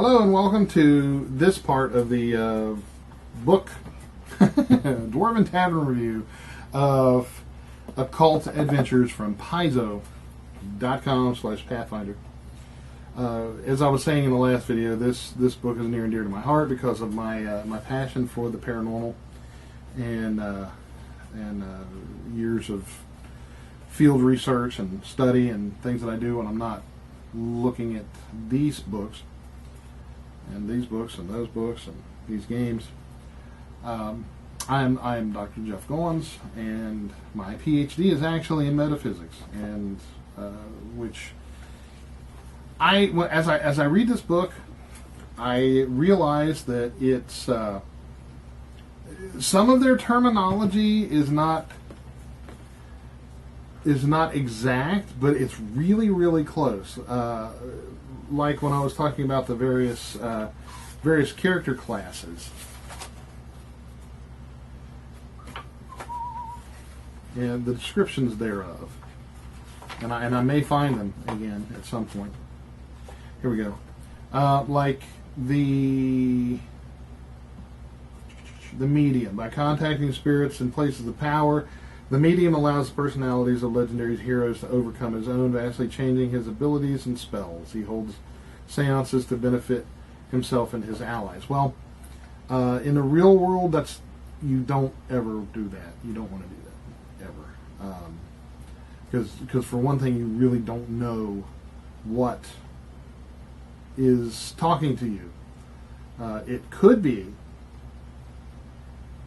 Hello and welcome to this part of the book Dwarven Tavern review of Occult Adventures from Paizo.com/Pathfinder. As I was saying in the last video, this book is near and dear to my heart because of my my passion for the paranormal and years of field research and study and things that I do when I'm not looking at these books and these books and those books and these games. I'm Dr. Jeff Goins, and my PhD is actually in metaphysics, and which as I read this book, I realize that it's some of their terminology is not exact, but it's really close. Like when I was talking about the various character classes, and the descriptions thereof, and I may find them again at some point. Here we go. Like the medium, by contacting spirits in places of power, the medium allows the personalities of legendary heroes to overcome his own, vastly changing his abilities and spells. He holds seances to benefit himself and his allies. Well, in the real world, you don't ever do that. You don't want to do that ever, because for one thing, you really don't know what is talking to you. It could be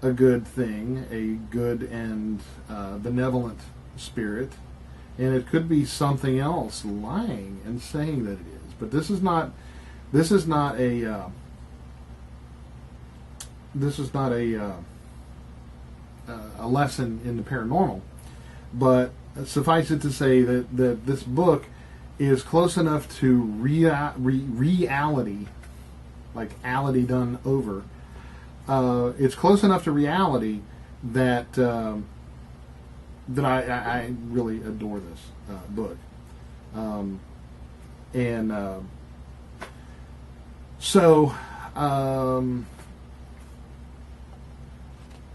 a good thing, a good and benevolent spirit, and it could be something else lying and saying that it is. But this is not a lesson in the paranormal. But suffice it to say that this book is close enough to reality, like ality done over. It's close enough to reality that that I really adore this book, so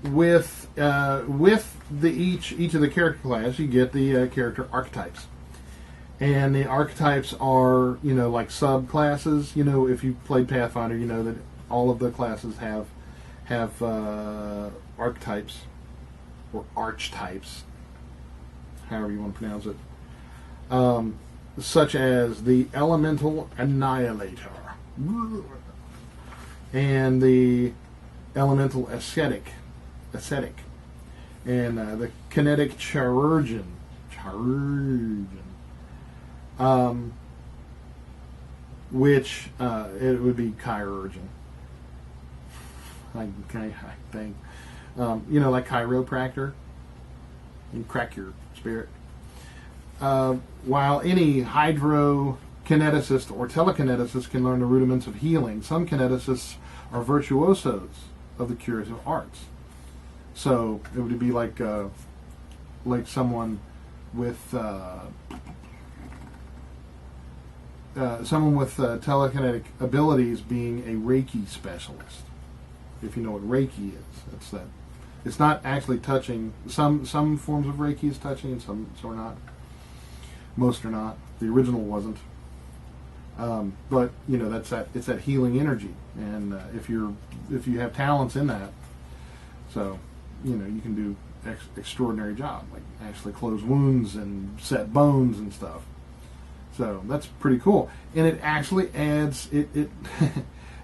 with each of the character class, you get the character archetypes, and the archetypes are like subclasses. If you played Pathfinder, you know that all of the classes have archetypes or archetypes, however you want to pronounce it, such as the elemental annihilator and the elemental ascetic, and the kinetic chirurgeon, which it would be chirurgeon. I think, like chiropractor, and crack your spirit. While any hydrokineticist or telekineticist can learn the rudiments of healing, some kineticists are virtuosos of the curative arts. So it would be like someone with telekinetic abilities being a Reiki specialist. If you know what Reiki is, that's that. It's not actually touching. Some forms of Reiki is touching, and some are not. Most are not. The original wasn't. But it's that healing energy, and if you have talents in that, so you can do extraordinary job, like actually close wounds and set bones and stuff. So that's pretty cool, and it actually adds it.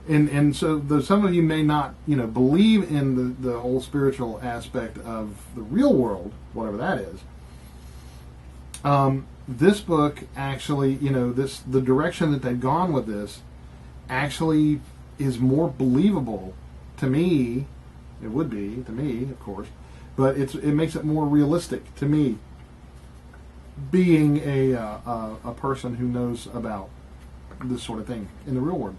And so though some of you may not, believe in the whole spiritual aspect of the real world, whatever that is, this book actually, the direction that they've gone with this actually is more believable to me. It would be to me, of course, but it makes it more realistic to me, being a person who knows about this sort of thing in the real world.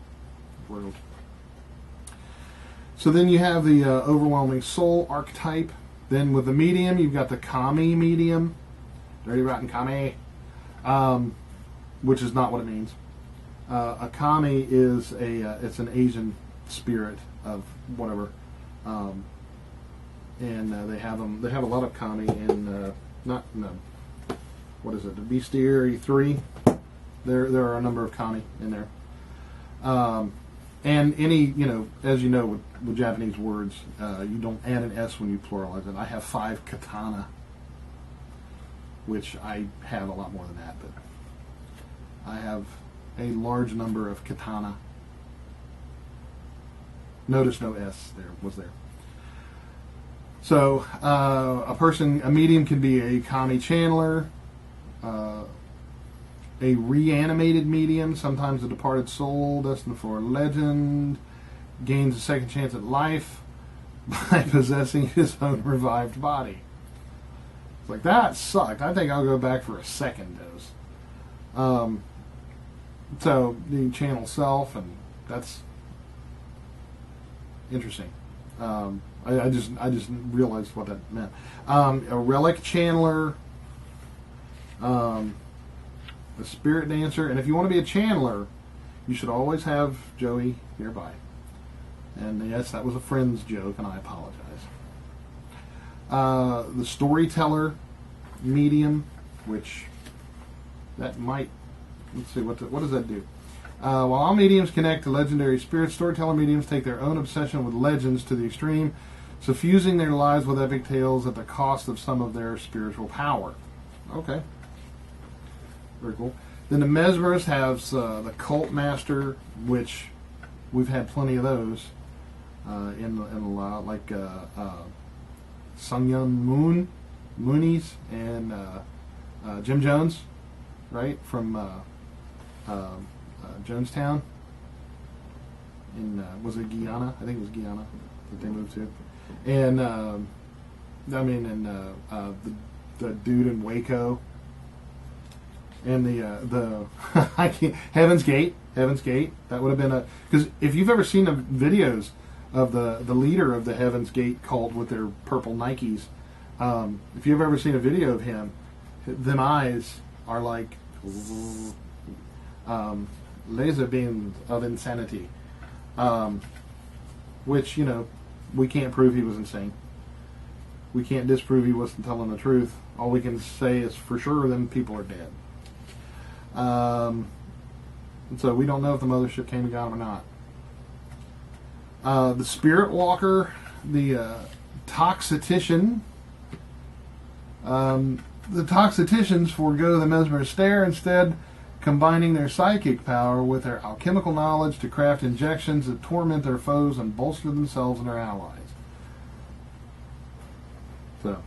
So then you have the overwhelming soul archetype. Then with the medium, you've got the kami medium, dirty rotten kami, which is not what it means. A kami is it's an Asian spirit of whatever, and they have them. They have a lot of kami in what is it? The Bestiary 3. There are a number of kami in there, and any as you know with Japanese words, you don't add an S when you pluralize it. I have 5 katana, which I have a lot more than that, but I have a large number of katana. Notice no S there. So a medium can be a kami channeler, a reanimated medium, sometimes a departed soul destined for legend, gains a second chance at life by possessing his own revived body. It's like, that sucked. I think I'll go back for a second dose. So you channel self, and that's interesting. I just realized what that meant. A relic channeler, a spirit dancer, and if you want to be a channeler, you should always have Joey nearby. And yes, that was a friend's joke, and I apologize. The storyteller medium, which that might, let's see, what does that do? While all mediums connect to legendary spirits, storyteller mediums take their own obsession with legends to the extreme, suffusing their lives with epic tales at the cost of some of their spiritual power. Okay. Very cool. Then the mesmerists have the cult master, which we've had plenty of those like Sungyun Moonies and Jim Jones, right, from Jonestown in was it Guyana? I think it was Guyana that they moved to, and the dude in Waco, and the I can't, Heaven's Gate. That would have been because if you've ever seen the videos of the leader of the Heaven's Gate cult with their purple Nikes, if you've ever seen a video of him, them eyes are like laser beams of insanity, which we can't prove he was insane. We can't disprove he wasn't telling the truth. All we can say is for sure them people are dead. And so we don't know if the mothership came and got him or not. The spirit walker, the toxitician. The toxiticians forego the mesmerist stare, instead combining their psychic power with their alchemical knowledge to craft injections that torment their foes and bolster themselves and their allies. So,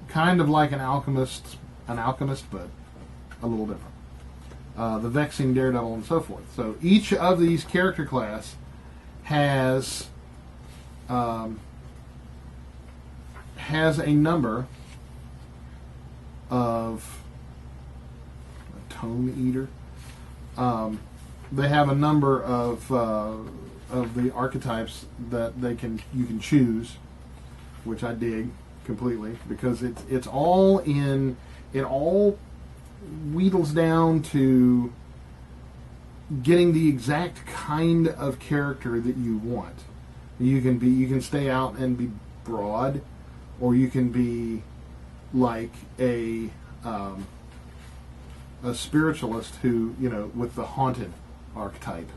kind of like an alchemist, but a little different. The vexing daredevil and so forth. So each of these character class has a number of a tome eater. They have a number of the archetypes that you can choose, which I dig completely, because it's all in, it all wheedles down to getting the exact kind of character that you want. You can stay out and be broad, or you can be like a spiritualist who, with the haunted archetype.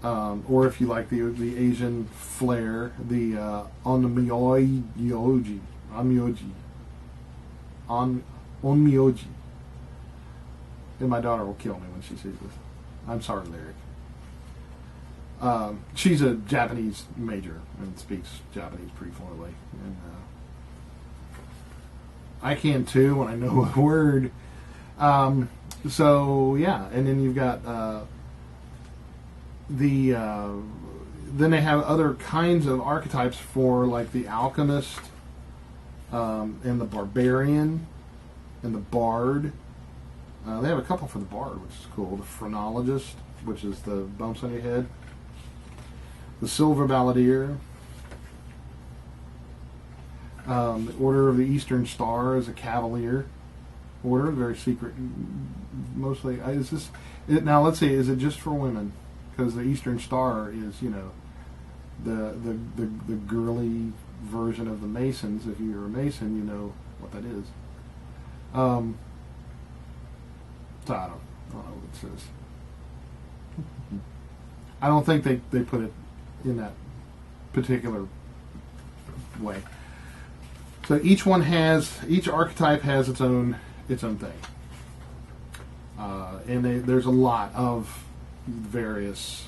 Or if you like the Asian flair, the onmyoji. And my daughter will kill me when she sees this. I'm sorry, Lyric. She's a Japanese major and speaks Japanese pretty fluently. And I can too when I know a word. So, yeah. And then you've got then they have other kinds of archetypes for, like, the alchemist and the barbarian and the bard. They have a couple for the bard, which is cool. The phrenologist, which is the bumps on your head. The silver balladeer. The Order of the Eastern Star is a cavalier, order, very secret. Mostly, is this now? Let's see, is it just for women? Because the Eastern Star is, the girly version of the Masons. If you're a Mason, you know what that is. So I don't know what it says. I don't think they put it in that particular way. So each archetype has its own thing, and there's a lot of various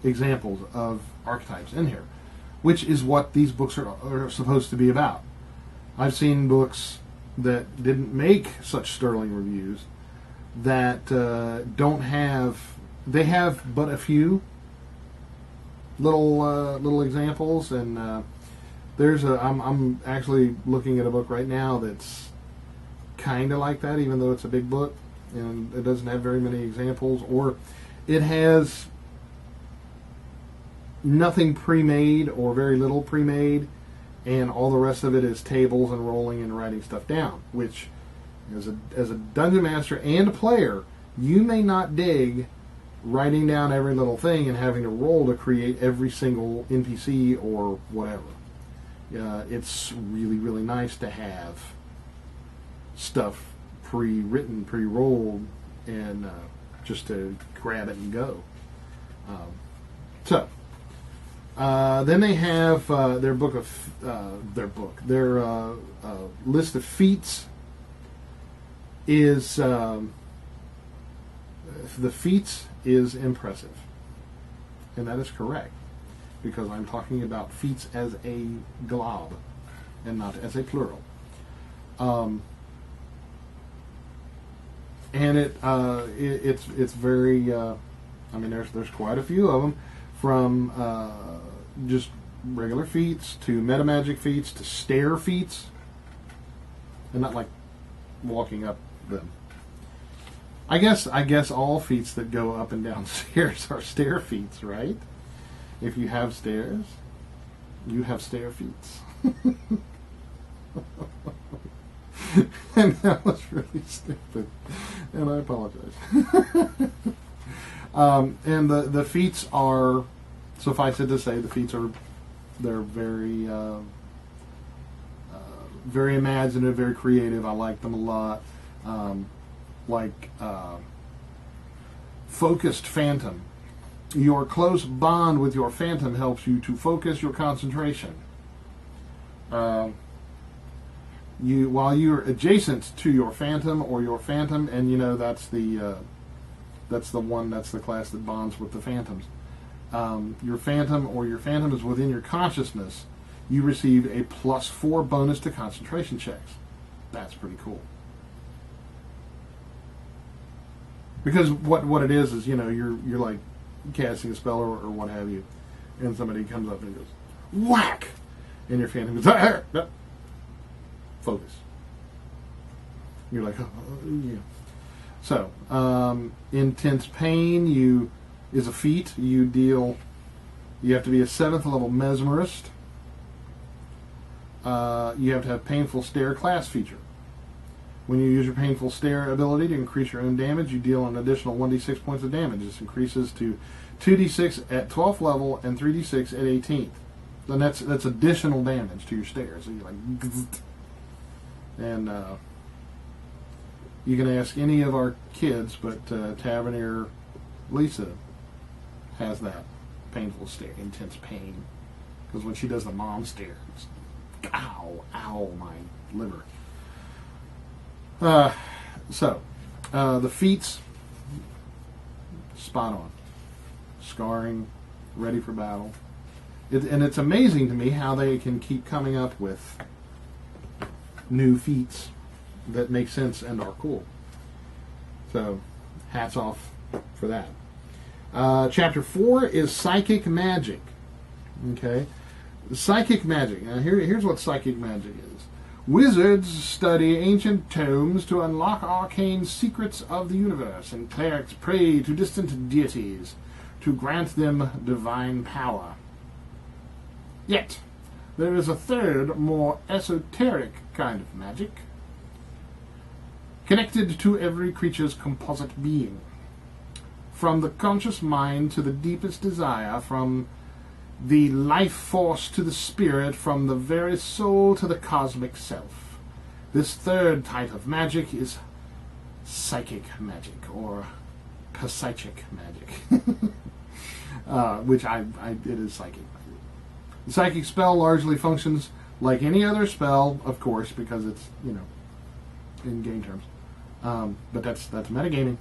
examples of archetypes in here, which is what these books are supposed to be about. I've seen books that didn't make such sterling reviews that don't have. They have but a few little examples, and I'm actually looking at a book right now that's kind of like that, even though it's a big book and it doesn't have very many examples, or it has nothing pre-made or very little pre-made, and all the rest of it is tables and rolling and writing stuff down, which as a dungeon master and a player, you may not dig writing down every little thing and having to roll to create every single NPC or whatever. It's really, really nice to have stuff pre-written, pre-rolled, and just to grab it and go. Then they have their list of feats is the feats is impressive, and that is correct, because I'm talking about feats as a glob and not as a plural. And it's very. There's quite a few of them, from just regular feats to meta magic feats to stair feats, and not like walking up them. I guess all feats that go up and down stairs are stair feats, right? If you have stairs, you have stair feats. And that was really stupid, and I apologize. And the feats are, suffice it to say, they're very very imaginative, very creative. I like them a lot. Focused Phantom. Your close bond with your Phantom helps you to focus your concentration. While you're adjacent to your Phantom or your Phantom, and that's the class that bonds with the Phantoms. Your Phantom or your Phantom is within your consciousness, you receive a +4 bonus to concentration checks. That's pretty cool. Because what it is you're like casting a spell or what have you, and somebody comes up and goes whack, and your Phantom goes focus. You're like, oh, yeah. So intense pain is a feat. You have to be a 7th level mesmerist. You have to have painful stare class feature. When you use your painful stare ability to increase your own damage, you deal an additional 1d6 points of damage. This increases to 2d6 at 12th level and 3d6 at 18th. Then that's additional damage to your stare. So you're like, and you can ask any of our kids, but Tavernier Lisa has that painful stare, intense pain, because when she does the mom stare, it's, ow, my liver. The feats, spot on. Scarring, ready for battle. And it's amazing to me how they can keep coming up with new feats that make sense and are cool. So, hats off for that. Chapter 4 is Psychic Magic. Okay? Psychic magic. Now, here's what psychic magic is. Wizards study ancient tomes to unlock arcane secrets of the universe, and clerics pray to distant deities to grant them divine power. Yet, there is a third, more esoteric kind of magic. connected to every creature's composite being. From the conscious mind to the deepest desire, from the life force to the spirit, from the very soul to the cosmic self. This third type of magic is psychic magic, or psychic magic, which it is psychic magic. The psychic spell largely functions like any other spell, of course, because it's, in game terms. But that's metagaming.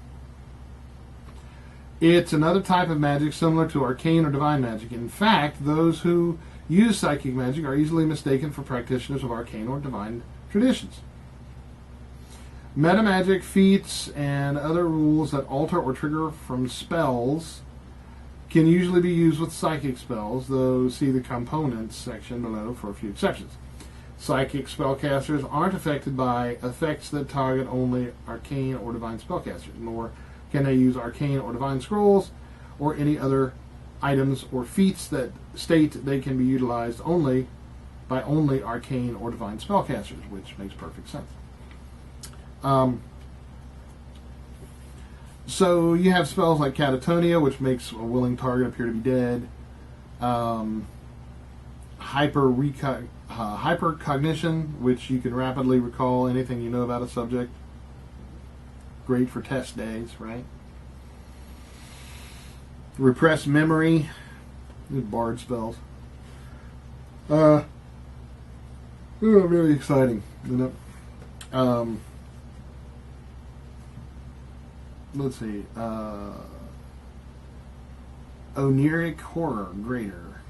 It's another type of magic similar to arcane or divine magic. In fact, those who use psychic magic are easily mistaken for practitioners of arcane or divine traditions. Metamagic feats and other rules that alter or trigger from spells can usually be used with psychic spells, though see the components section below for a few exceptions. Psychic spellcasters aren't affected by effects that target only arcane or divine spellcasters, nor can they use arcane or divine scrolls or any other items or feats that state they can be utilized only by only arcane or divine spellcasters, which makes perfect sense. So you have spells like Catatonia, which makes a willing target appear to be dead. Hypercognition, which you can rapidly recall anything you know about a subject. Great for test days, right? Repressed memory. Bard spells. Very exciting. Let's see. Oniric Horror Greater,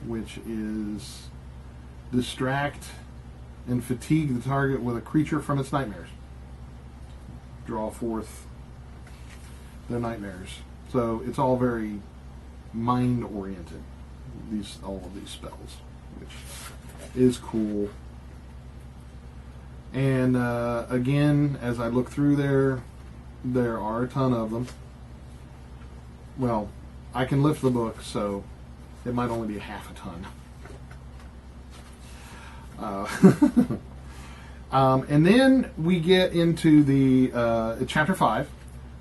which is distract and fatigue the target with a creature from its nightmares. Draw forth their nightmares. So it's all very mind-oriented, all of these spells, which is cool. And again, as I look through there are a ton of them. Well, I can lift the book, so it might only be a half a ton. And then we get into the Chapter 5,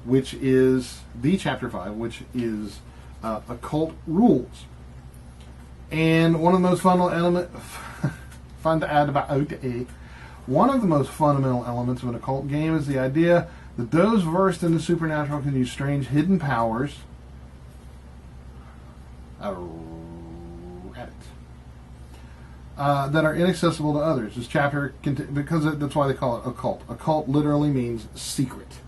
which is Occult Rules. And one of the most one of the most fundamental elements of an occult game is the idea that those versed in the supernatural can use strange hidden powers that are inaccessible to others. This chapter, because that's why they call it occult. Occult literally means secret.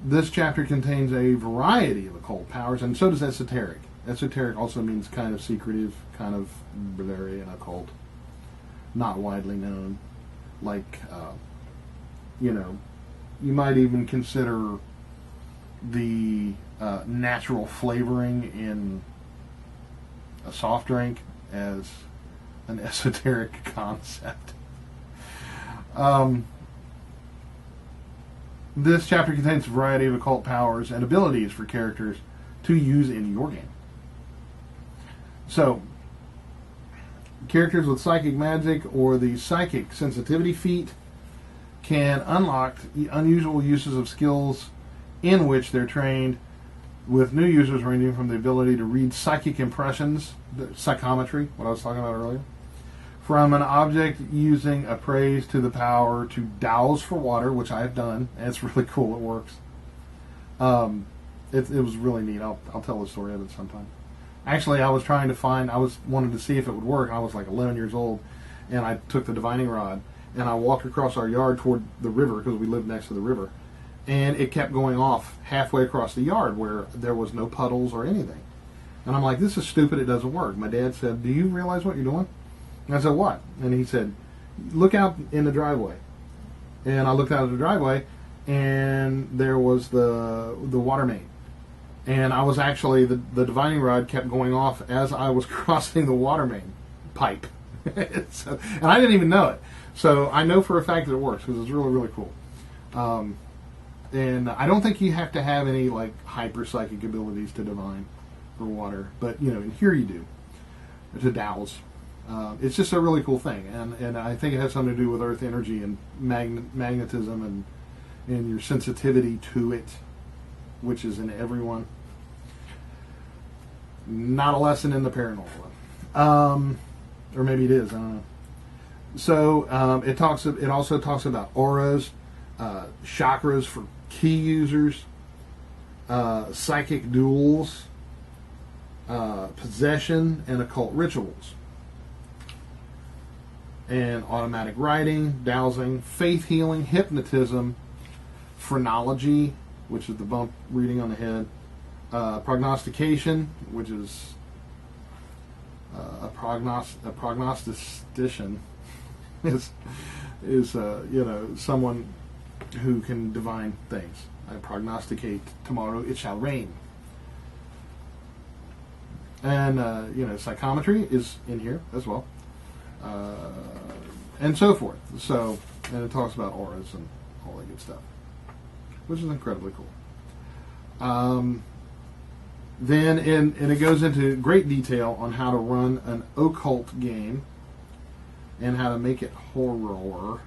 This chapter contains a variety of occult powers, and so does esoteric. Esoteric also means kind of secretive, kind of blurry and occult, not widely known. Like, you might even consider the natural flavoring in a soft drink as an esoteric concept. This chapter contains a variety of occult powers and abilities for characters to use in your game. So, characters with psychic magic or the psychic sensitivity feat can unlock unusual uses of skills in which they're trained, with new users ranging from the ability to read psychic impressions, psychometry, what I was talking about earlier, from an object using appraise to the power to douse for water, which I have done, and it's really cool. It works. It was really neat. I'll tell the story of it sometime. Actually, I wanted to see if it would work. I was like 11 years old, and I took the divining rod, and I walked across our yard toward the river, because we lived next to the river, and it kept going off halfway across the yard where there was no puddles or anything. And I'm like, this is stupid, it doesn't work. My dad said, do you realize what you're doing? And I said, what? And he said, look out in the driveway. And I looked out of the driveway, and there was the water main. And I was actually, the divining rod kept going off as I was crossing the water main pipe. And I didn't even know it. So I know for a fact that it works, because it's really, really cool. And I don't think you have to have any like hyper psychic abilities to divine for water, but in here you do, to douse. It's just a really cool thing, and I think it has something to do with earth energy and magnetism and your sensitivity to it, which is in everyone. Not a lesson in the paranormal, or maybe it is. I don't know. So it also talks about auras, chakras for key users, psychic duels, possession, and occult rituals, and automatic writing, dowsing, faith healing, hypnotism, phrenology, which is the bump reading on the head, prognostication, which is a prognosticistician is someone who can divine things. I prognosticate tomorrow it shall rain. And psychometry is in here as well, and so forth. So, and it talks about auras and all that good stuff, which is incredibly cool. Then, and it goes into great detail on how to run an occult game and how to make it horror.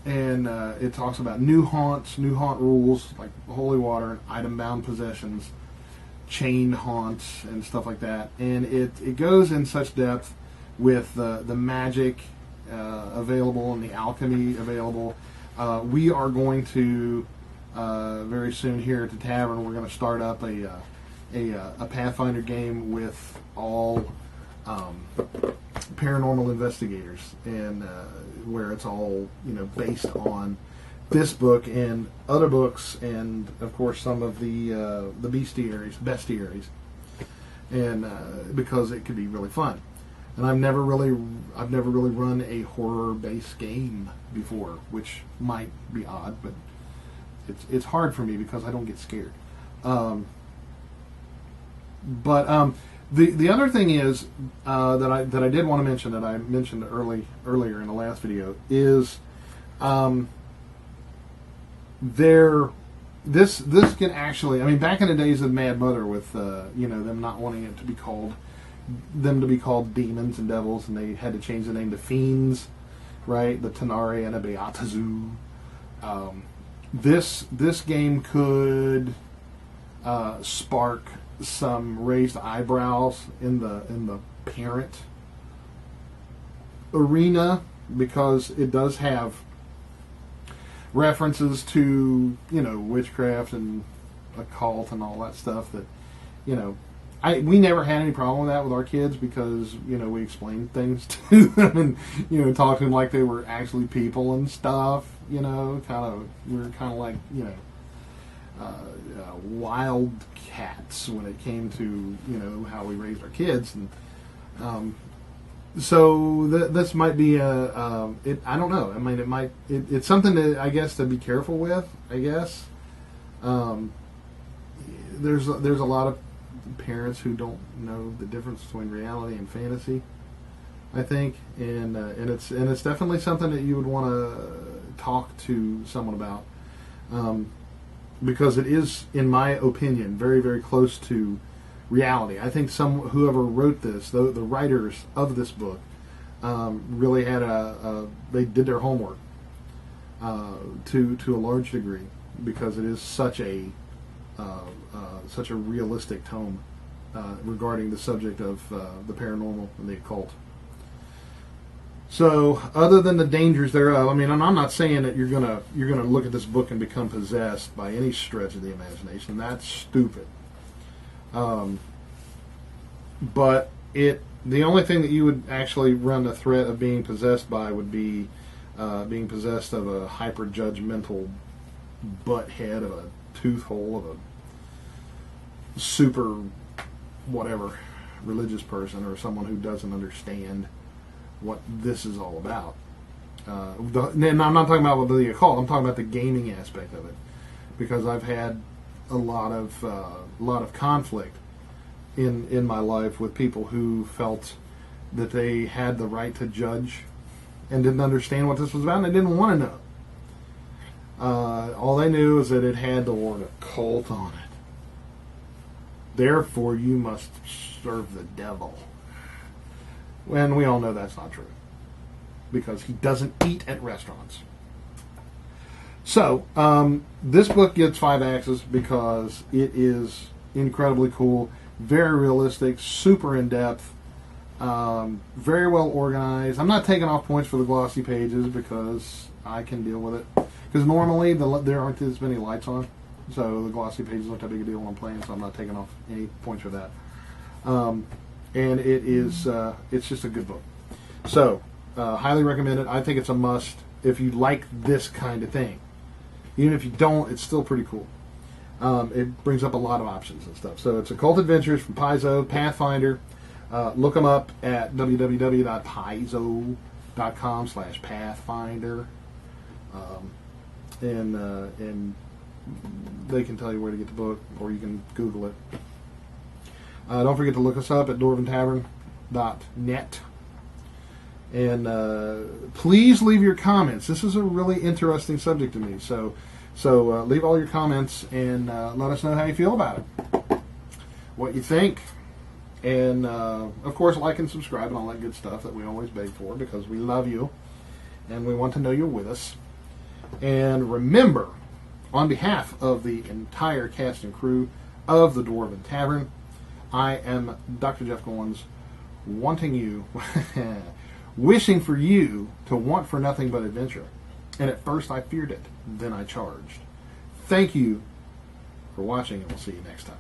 And it talks about new haunt rules like holy water and item-bound possessions, chained haunts, and stuff like that. And it goes in such depth with the magic available and the alchemy available. We are going to very soon here at the tavern. We're going to start up a Pathfinder game with all paranormal investigators, and where it's all based on this book and other books, and of course some of the bestiaries, and because it could be really fun. And I've never really run a horror-based game before, which might be odd, but it's hard for me because I don't get scared. The other thing is that I did want to mention, that I mentioned earlier in the last video, is this can actually, I mean, back in the days of Mad Mother with them not wanting it to be called demons and devils, and they had to change the name to fiends, right? The Tanari and a Beatazu. This game could spark some raised eyebrows in the parent arena, because it does have references to witchcraft and occult and all that stuff that we never had any problem with that with our kids, because we explained things to them and talked to them like they were actually people and stuff. We were kind of like wild cats when it came to how we raised our kids, and so this might be I don't know. I mean, it's something that I guess to be careful with. I guess there's a lot of parents who don't know the difference between reality and fantasy, I think, and it's definitely something that you would want to talk to someone about, because it is, in my opinion, very, very close to reality. I think whoever wrote this, the writers of this book, really had they did their homework to a large degree, because it is such a realistic tome regarding the subject of the paranormal and the occult. So, other than the dangers thereof, I mean, I'm not saying that you're gonna look at this book and become possessed by any stretch of the imagination. That's stupid. But the only thing that you would actually run the threat of being possessed by would be being possessed of a hyper-judgmental butthead of a tooth hole of a super whatever religious person, or someone who doesn't understand what this is all about. And I'm not talking about the occult. I'm talking about the gaming aspect of it, because I've had a lot of conflict in my life with people who felt that they had the right to judge and didn't understand what this was about, and they didn't want to know. All they knew is that it had the word occult on it. therefore you must serve the devil. When we all know that's not true, because he doesn't eat at restaurants. So, this book gets 5 axes because it is incredibly cool, very realistic, super in-depth, very well organized. I'm not taking off points for the glossy pages because I can deal with it. Because normally there aren't as many lights on, so the glossy pages aren't that big a deal when I'm playing, so I'm not taking off any points for that. And it is, it's just a good book. So, highly recommend it. I think it's a must if you like this kind of thing. Even if you don't, it's still pretty cool. It brings up a lot of options and stuff. So it's Occult Adventures from Paizo, Pathfinder. Look them up at www.paizo.com/Pathfinder. And they can tell you where to get the book, or you can Google it. Don't forget to look us up at dwarventavern.net. And please leave your comments. This is a really interesting subject to me. So leave all your comments and let us know how you feel about it, what you think. And, of course, like and subscribe and all that good stuff that we always beg for, because we love you and we want to know you're with us. And remember, on behalf of the entire cast and crew of the Dwarven Tavern, I am Dr. Jeff Goins, wanting you, wishing for you to want for nothing but adventure. And at first I feared it, then I charged. Thank you for watching, and we'll see you next time.